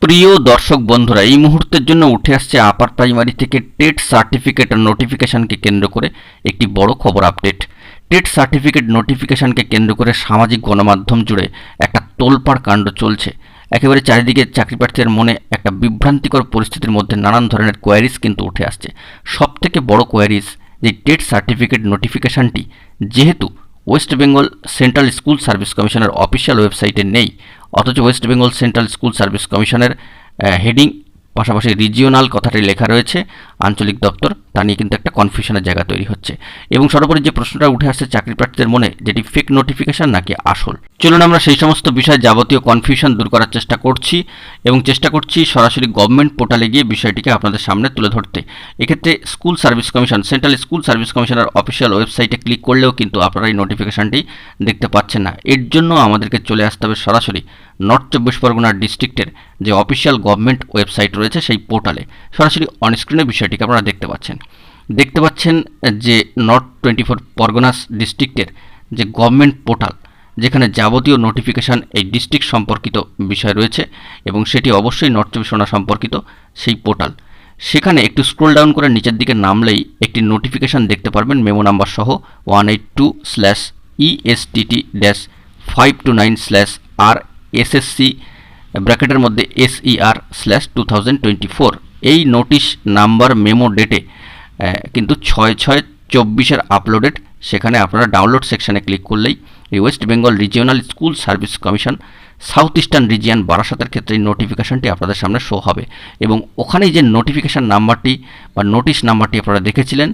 প্রিয় দর্শক বন্ধুরা, এই মুহূর্তের জন্য উঠে আসছে আপার প্রাইমারি থেকে টেট সার্টিফিকেট নোটিফিকেশনকে কেন্দ্র করে একটি বড় খবর আপডেট। টেট সার্টিফিকেট নোটিফিকেশনকে কেন্দ্র করে সামাজিক গণমাধ্যম জুড়ে একটা তোলপাড় কাণ্ড চলছে। একেবারে চারিদিকে চাকরিপ্রার্থীদের মনে একটা বিভ্রান্তিকর পরিস্থিতির মধ্যে নানান ধরনের কোয়ারিজ কিন্তু উঠে আসছে। সবথেকে বড় কোয়ারিজ যে টেট সার্টিফিকেট নোটিফিকেশনটি যেহেতু West Bengal central school service কমিশনের অফিসিয়াল ওয়েবসাইটে নেই, অথচ West Bengal central school service কমিশনের হেডিং পাশাপাশি রিজিওনাল কথাটি লেখা রয়েছে আঞ্চলিক দপ্তর, তা নিয়ে কিন্তু একটা কনফিউশনের জায়গা তৈরি হচ্ছে। এবং সর্বোপরি যে প্রশ্নটা উঠে আসছে চাকরিপ্রার্থীদের মনে, যেটি ফেক নোটিফিকেশন নাকি আসল। চলুন আমরা সেই সমস্ত বিষয়ে যাবতীয় কনফিউশন দূর করার চেষ্টা করছি এবং চেষ্টা করছি সরাসরি গভর্নমেন্ট পোর্টালে গিয়ে বিষয়টিকে আপনাদের সামনে তুলে ধরতে। এক্ষেত্রে school service commission, central school service কমিশনের অফিসিয়াল ওয়েবসাইটে ক্লিক করলেও কিন্তু আপনারা এই নোটিফিকেশনটি দেখতে পাচ্ছেন না। এর জন্য আমাদেরকে চলে আসতে হবে সরাসরি নর্থ চব্বিশ পরগনার ডিস্ট্রিক্টের যে অফিসিয়াল গভর্নমেন্ট ওয়েবসাইট রয়েছে সেই পোর্টালে। সরাসরি অনস্ক্রিনে বিষয়টিকে আপনারা দেখতে পাচ্ছেন যে নর্থ 24 পরগনাস ডিস্ট্রিক্টের যে গভর্নমেন্ট পোর্টাল, যেখানে যাবতীয় নোটিফিকেশান এই ডিস্ট্রিক্ট সম্পর্কিত বিষয় রয়েছে এবং সেটি অবশ্যই নর্থ চব্বিশ পরগনা সম্পর্কিত সেই পোর্টাল। সেখানে একটু স্ক্রোল ডাউন করে নিচের দিকে নামলেই একটি নোটিফিকেশান দেখতে পারবেন মেমো নাম্বার সহ 182/ESTT-529/RSSC ব্র্যাকেটের মধ্যে SER/2024। এই নোটিশ নাম্বার মেমো ডেটে কিন্তু 6/6/24 আপলোডেড। সেখানে আপনারা ডাউনলোড সেকশানে ক্লিক করলেই এই West Bengal regional school service commission south eastern region বারাসাতের ক্ষেত্রে এই নোটিফিকেশানটি আপনাদের সামনে শো হবে এবং ওখানেই যে নোটিফিকেশান নাম্বারটি বা নোটিশ নাম্বারটি আপনারা দেখেছিলেন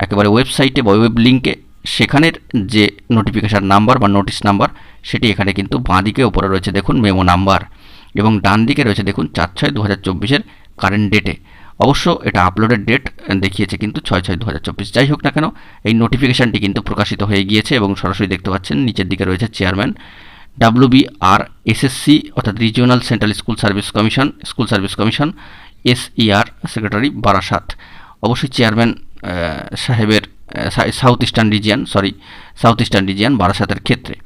একেবারে ওয়েবসাইটে বা ওয়েব লিঙ্কে, সেখানের যে নোটিফিকেশান নাম্বার বা নোটিশ নাম্বার সেটি এখানে কিন্তু বাঁ দিকে ওপরে রয়েছে দেখুন মেমো নাম্বার, এবং ডান দিকে রয়েছে দেখুন 4/6/2024 কারেন্ট ডেটে। অবশ্য এটা আপলোডের ডেট দেখিয়েছে কিন্তু 6/6/2024। যাই হোক না কেন, এই নোটিফিকেশানটি কিন্তু প্রকাশিত হয়ে গিয়েছে এবং সরাসরি দেখতে পাচ্ছেন নিচের দিকে রয়েছে চেয়ারম্যান WBRSSC অর্থাৎ regional central school service commission SER secretary Barasat. অবশ্যই চেয়ারম্যান সাহেবের সাউথ ইস্টার্ন রিজিয়ন বারাসাতের ক্ষেত্রে।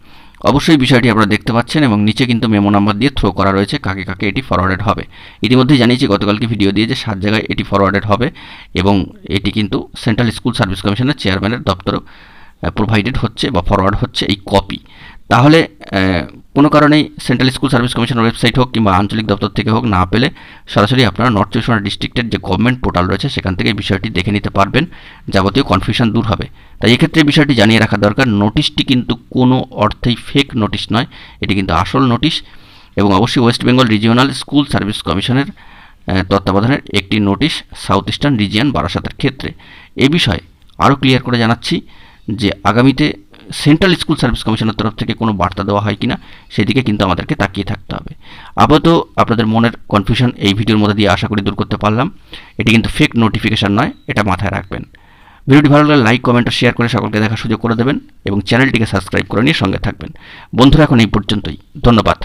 অবশ্যই বিষয়টি আপনারা দেখতে পাচ্ছেন এবং নিচে কিন্তু মেমো নাম্বার দিয়ে থ্রো করা রয়েছে কাকে কাকে এটি ফরওয়ার্ডেড হবে। ইতিমধ্যেই জানিয়েছি গতকালকে ভিডিও দিয়ে যে 7 জায়গায় এটি ফরওয়ার্ডেড হবে এবং এটি কিন্তু সেন্ট্রাল স্কুল সার্ভিস কমিশনের চেয়ারম্যানের দপ্তরও প্রোভাইডেড হচ্ছে বা ফরওয়ার্ড হচ্ছে এই কপি। তাহলে কোনো কারণেই সেন্ট্রাল স্কুল সার্ভিস কমিশনের ওয়েবসাইট হোক কিংবা আঞ্চলিক দপ্তর থেকে হোক না পেলে সরাসরি আপনারা নর্থ চব্বিশ পরগনা ডিস্ট্রিক্টের যে গভর্নমেন্ট পোর্টাল রয়েছে সেখান থেকে বিষয়টি দেখে নিতে পারবেন, যাবতীয় কনফিউশন দূর হবে। তাই এক্ষেত্রে বিষয়টি জানিয়ে রাখা দরকার, নোটিশটি কিন্তু কোনো অর্থেই ফেক নোটিশ নয়, এটি কিন্তু আসল নোটিশ এবং অবশ্যই West Bengal regional school service কমিশনের তত্ত্বাবধানের একটি নোটিশ সাউথ ইস্টার্ন রিজিয়ন বারাসাতের ক্ষেত্রে। এ বিষয়ে আরও ক্লিয়ার করে জানাচ্ছি যে আগামীতে সেন্ট্রাল স্কুল সার্ভিস কমিশনের তরফ থেকে কোনো বার্তা দেওয়া হয় কিনা সেদিকে কিন্তু আমাদেরকে তাকিয়ে থাকতে হবে। আপাতত আপনাদের মনের কনফিউশন এই ভিডিওর মধ্যে দিয়ে আশা করি দূর করতে পারলাম। এটি কিন্তু ফেক নোটিফিকেশান নয়, এটা মাথায় রাখবেন। ভিডিওটি ভালো লাগলে লাইক, কমেন্ট ও শেয়ার করে সকলকে দেখার সুযোগ করে দেবেন এবং চ্যানেলটিকে সাবস্ক্রাইব করে নিয়ে সঙ্গে থাকবেন। বন্ধুরা, এখন এই পর্যন্তই। ধন্যবাদ।